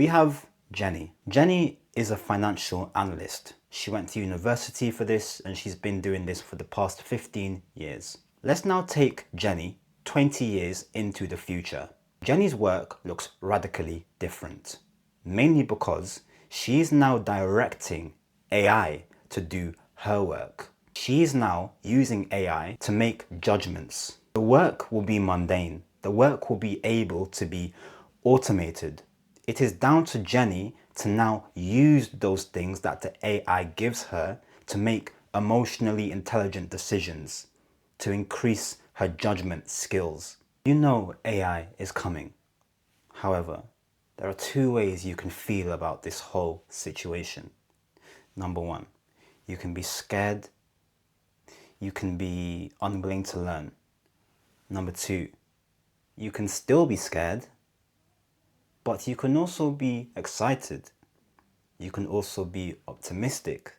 We have Jenny. Jenny is a financial analyst. She went to university for this and she's been doing this for the past 15 years. Let's now take Jenny 20 years into the future. Jenny's work looks radically different, mainly because she is now directing AI to do her work. She is now using AI to make judgments. The work will be mundane. The work will be able to be automated. It is down to Jenny to now use those things that the AI gives her to make emotionally intelligent decisions, to increase her judgment skills. You know AI is coming. However, there are two ways you can feel about this whole situation. Number one, you can be scared. You can be unwilling to learn. Number two, you can still be scared, but you can also be excited. You can also be optimistic.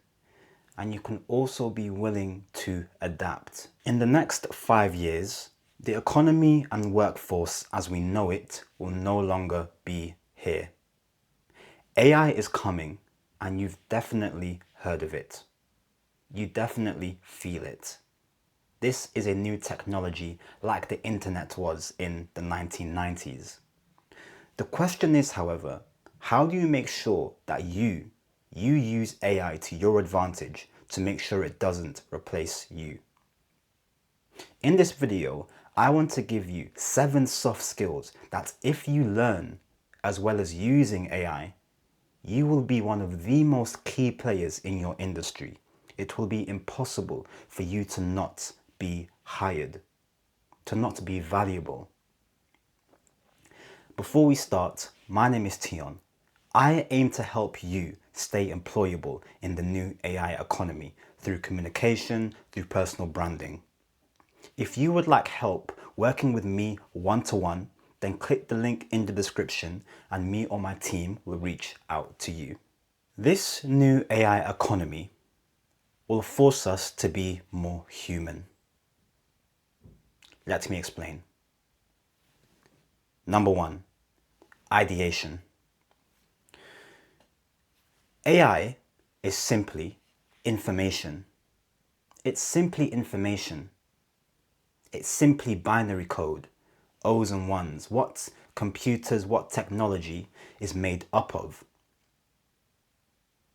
And you can also be willing to adapt. In the next 5 years, the economy and workforce as we know it will no longer be here. AI is coming, and you've definitely heard of it. You definitely feel it. This is a new technology like the internet was in the 1990s. The question is, however, how do you make sure that you use AI to your advantage to make sure it doesn't replace you? In this video, I want to give you 7 soft skills that if you learn as well as using AI, you will be one of the most key players in your industry. It will be impossible for you to not be hired, to not be valuable. Before we start, my name is Tion. I aim to help you stay employable in the new AI economy through communication, through personal branding. If you would like help working with me one-to-one, then click the link in the description and me or my team will reach out to you. This new AI economy will force us to be more human. Let me explain. Number 1, ideation. AI is simply information. It's simply information. It's simply binary code, O's and ones, what computers, what technology is made up of.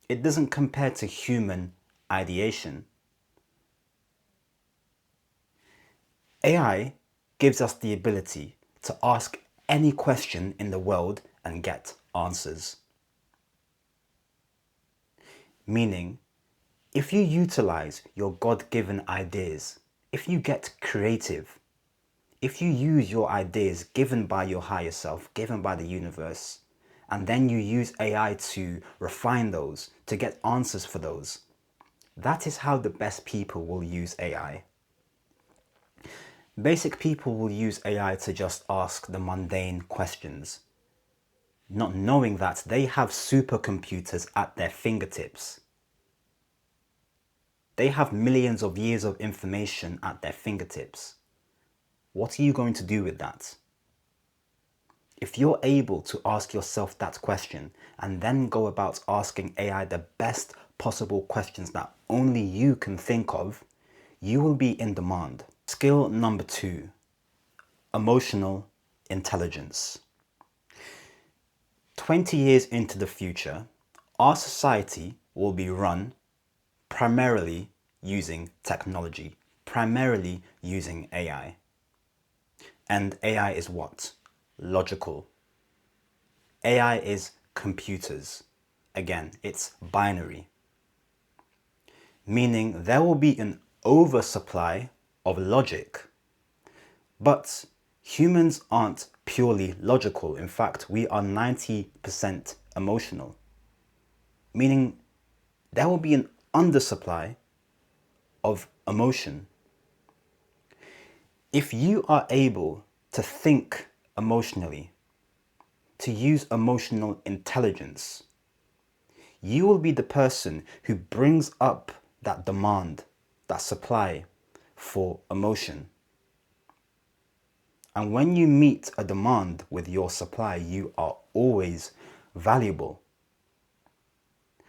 It doesn't compare to human ideation. AI gives us the ability to ask any question in the world and get answers. Meaning, if you utilize your God-given ideas, if you get creative, if you use your ideas given by your higher self, given by the universe, and then you use AI to refine those, to get answers for those, that is how the best people will use AI. Basic people will use AI to just ask the mundane questions, not knowing that they have supercomputers at their fingertips. They have millions of years of information at their fingertips. What are you going to do with that? If you're able to ask yourself that question and then go about asking AI the best possible questions that only you can think of, you will be in demand. Skill number 2, emotional intelligence. 20 years into the future, our society will be run primarily using technology, primarily using AI. And AI is what? Logical. AI is computers. Again, it's binary. Meaning there will be an oversupply of logic. But humans aren't purely logical. In fact, we are 90% emotional. Meaning there will be an undersupply of emotion. If you are able to think emotionally, to use emotional intelligence, you will be the person who brings up that demand, that supply for emotion. And when you meet a demand with your supply, you are always valuable.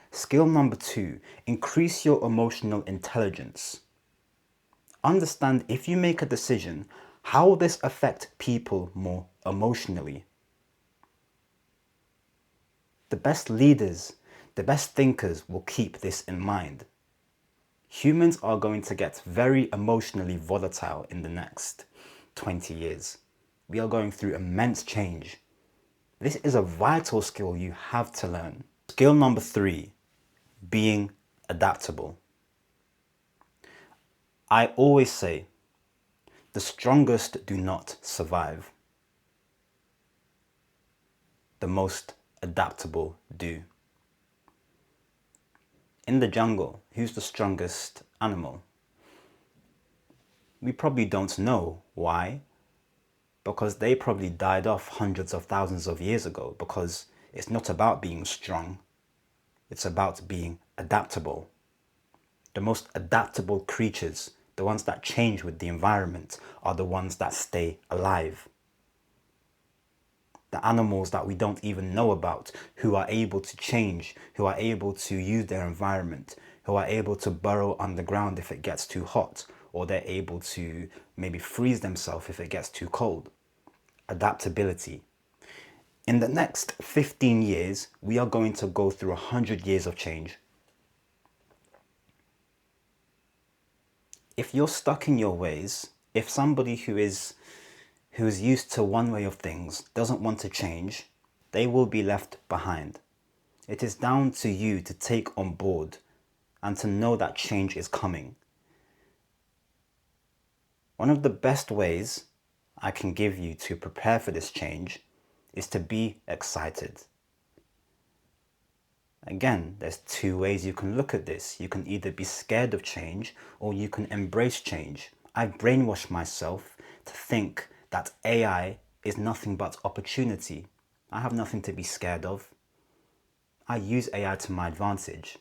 Skill number 2, increase your emotional intelligence. Understand if you make a decision, how will this affect people more emotionally? The best leaders, the best thinkers will keep this in mind. Humans are going to get very emotionally volatile in the next 20 years. We are going through immense change. This is a vital skill you have to learn. Skill number 3, being adaptable. I always say, the strongest do not survive. The most adaptable do. In the jungle, who's the strongest animal? We probably don't know. Why? Because they probably died off hundreds of thousands of years ago, because it's not about being strong. It's about being adaptable. The most adaptable creatures, the ones that change with the environment, are the ones that stay alive. The animals that we don't even know about, who are able to change, who are able to use their environment, who are able to burrow underground if it gets too hot, or they're able to maybe freeze themselves if it gets too cold. Adaptability. In the next 15 years, we are going to go through 100 years of change. If you're stuck in your ways, if somebody who is used to one way of things doesn't want to change, they will be left behind. It is down to you to take on board and to know that change is coming. One of the best ways I can give you to prepare for this change is to be excited. Again, there's 2 ways you can look at this. You can either be scared of change or you can embrace change. I've brainwashed myself to think that AI is nothing but opportunity. I have nothing to be scared of. I use AI to my advantage.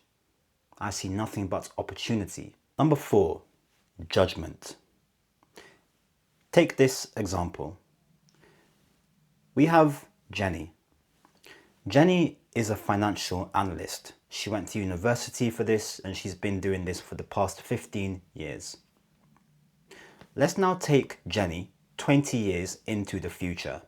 I see nothing but opportunity. Number 4, judgment. Take this example. We have Jenny. Jenny is a financial analyst. She went to university for this and she's been doing this for the past 15 years. Let's now take Jenny 20 years into the future.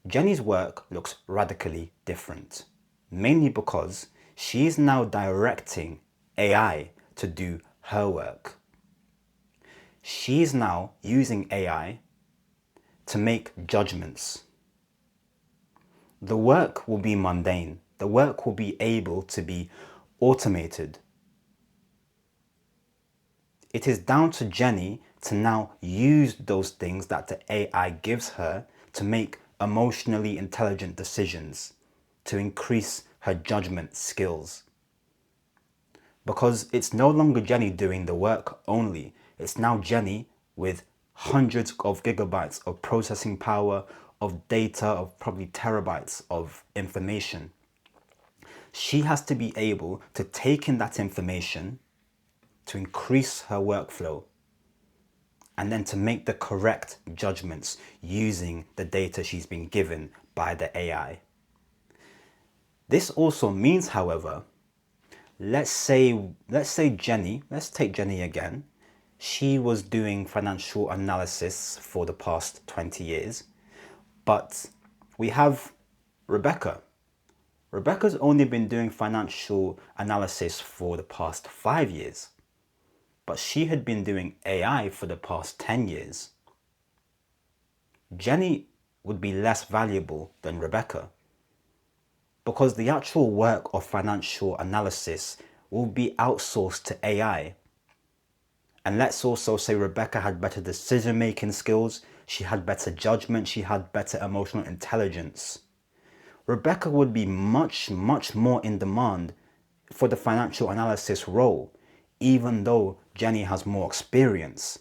Jenny's work looks radically different, mainly because she is now directing AI to do her work. She is now using AI to make judgments. The work will be mundane. The work will be able to be automated. It is down to Jenny to now use those things that the AI gives her to make emotionally intelligent decisions, to increase her judgment skills. Because it's no longer Jenny doing the work only, it's now Jenny with hundreds of gigabytes of processing power, of data, of probably terabytes of information. She has to be able to take in that information to increase her workflow and then to make the correct judgments using the data she's been given by the AI. This also means, however, let's take Jenny again. She was doing financial analysis for the past 20 years, but we have Rebecca. Rebecca's only been doing financial analysis for the past 5 years, but she had been doing AI for the past 10 years. Jenny would be less valuable than Rebecca because the actual work of financial analysis will be outsourced to AI. And let's also say Rebecca had better decision-making skills, she had better judgment, she had better emotional intelligence. Rebecca would be much more in demand for the financial analysis role, even though Jenny has more experience.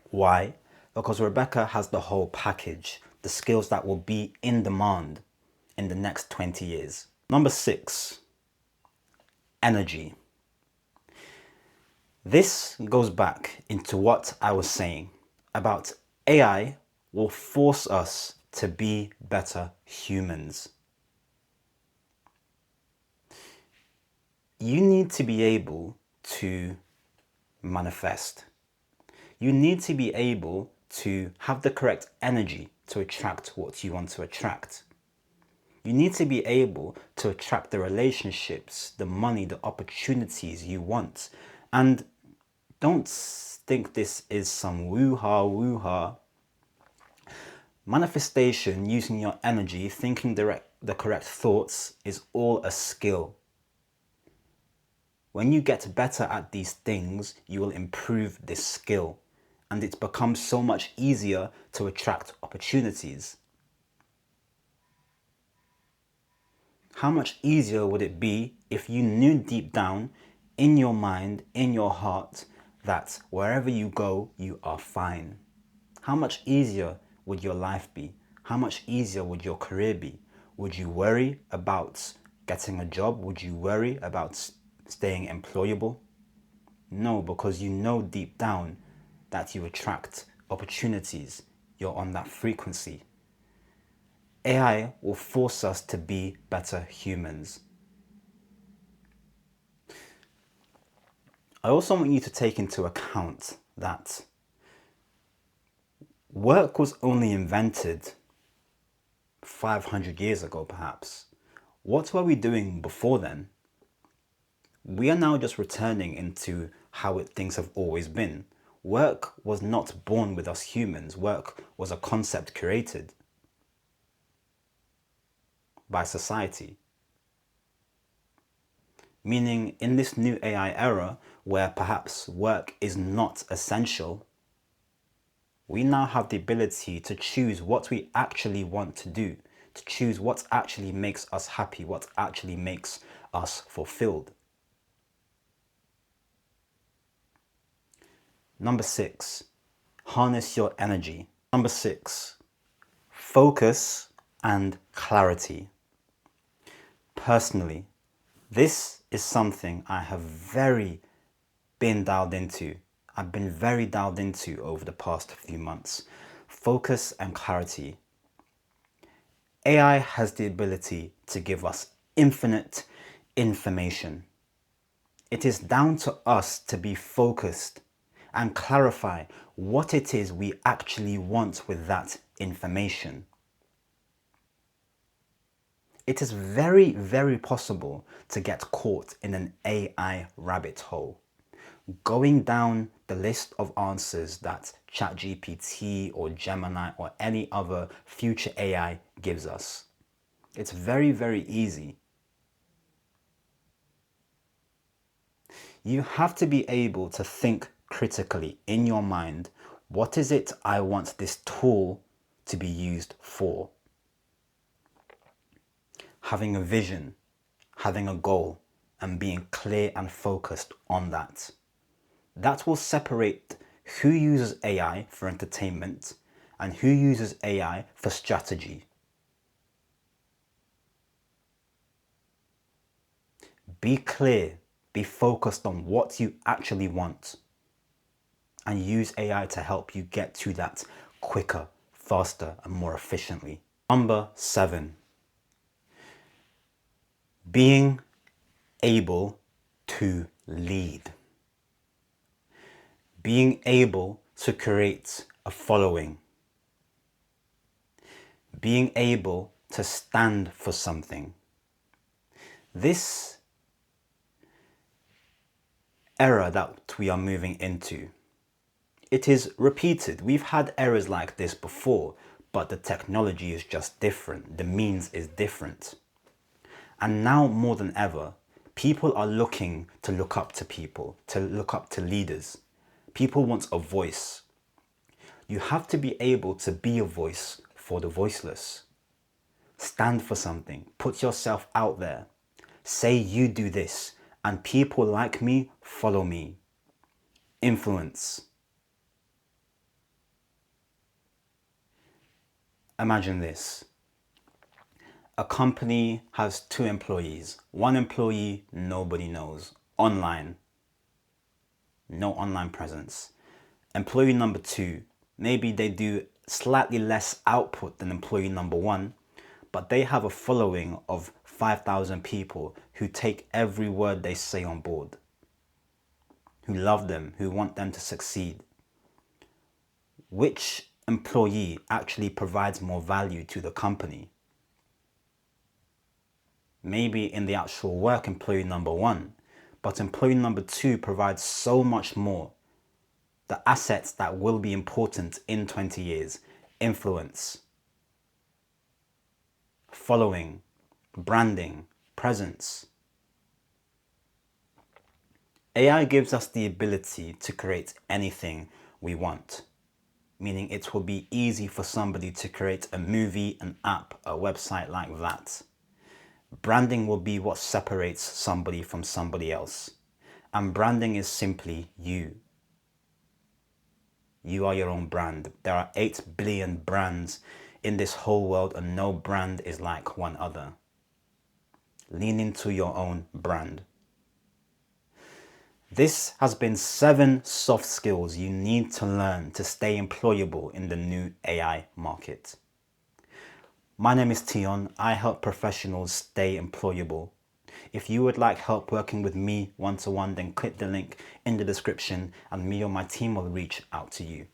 Why? Because Rebecca has the whole package, the skills that will be in demand in the next 20 years. Number 6, energy. This goes back into what I was saying about AI will force us to be better humans. You need to be able to manifest. You need to be able to have the correct energy to attract what you want to attract. You need to be able to attract the relationships, the money, the opportunities you want. And don't think this is some woo-ha. Manifestation, using your energy, thinking the correct thoughts, is all a skill. When you get better at these things, you will improve this skill, and it becomes so much easier to attract opportunities. How much easier would it be if you knew deep down in your mind, in your heart, that wherever you go, you are fine? How much easier would your life be? How much easier would your career be? Would you worry about getting a job? Would you worry about staying employable? No, because you know deep down that you attract opportunities. You're on that frequency. AI will force us to be better humans. I also want you to take into account that work was only invented 500 years ago, perhaps. What were we doing before then? We are now just returning into how things have always been. Work was not born with us humans. Work was a concept created by society. Meaning, in this new AI era, where perhaps work is not essential, we now have the ability to choose what we actually want to do, to choose what actually makes us happy, what actually makes us fulfilled. Number 6, harness your energy. Number 6, focus and clarity. Personally, this is something I have been dialed into. I've been very dialed into over the past few months. Focus and clarity. AI has the ability to give us infinite information. It is down to us to be focused and clarify what it is we actually want with that information. It is very, very possible to get caught in an AI rabbit hole, going down the list of answers that ChatGPT or Gemini or any other future AI gives us. It's very, very easy. You have to be able to think critically in your mind, what is it I want this tool to be used for? Having a vision, having a goal, and being clear and focused on that. That will separate who uses AI for entertainment and who uses AI for strategy. Be clear, be focused on what you actually want, and use AI to help you get to that quicker, faster, and more efficiently. Number 7, being able to lead. Being able to create a following. Being able to stand for something. This era that we are moving into, it is repeated. We've had eras like this before, but the technology is just different. The means is different. And now more than ever, people are looking to look up to people, to look up to leaders. People want a voice. You have to be able to be a voice for the voiceless. Stand for something. Put yourself out there. Say you do this, and people like me follow me. Influence. Imagine this. A company has 2 employees. 1 employee, nobody knows. Online. No online presence. Employee number 2, maybe they do slightly less output than employee number one, but they have a following of 5,000 people who take every word they say on board, who love them, who want them to succeed. Which employee actually provides more value to the company? Maybe in the actual work, employee number one, but employee number two provides so much more. The assets that will be important in 20 years: influence, following, branding, presence. AI gives us the ability to create anything we want, meaning it will be easy for somebody to create a movie, an app, a website like that. Branding will be what separates somebody from somebody else. And branding is simply you. You are your own brand. There are 8 billion brands in this whole world, and no brand is like one other. Lean into your own brand. This has been 7 soft skills you need to learn to stay employable in the new AI market. My name is Tion. I help professionals stay employable. If you would like help working with me one-to-one, then click the link in the description and me or my team will reach out to you.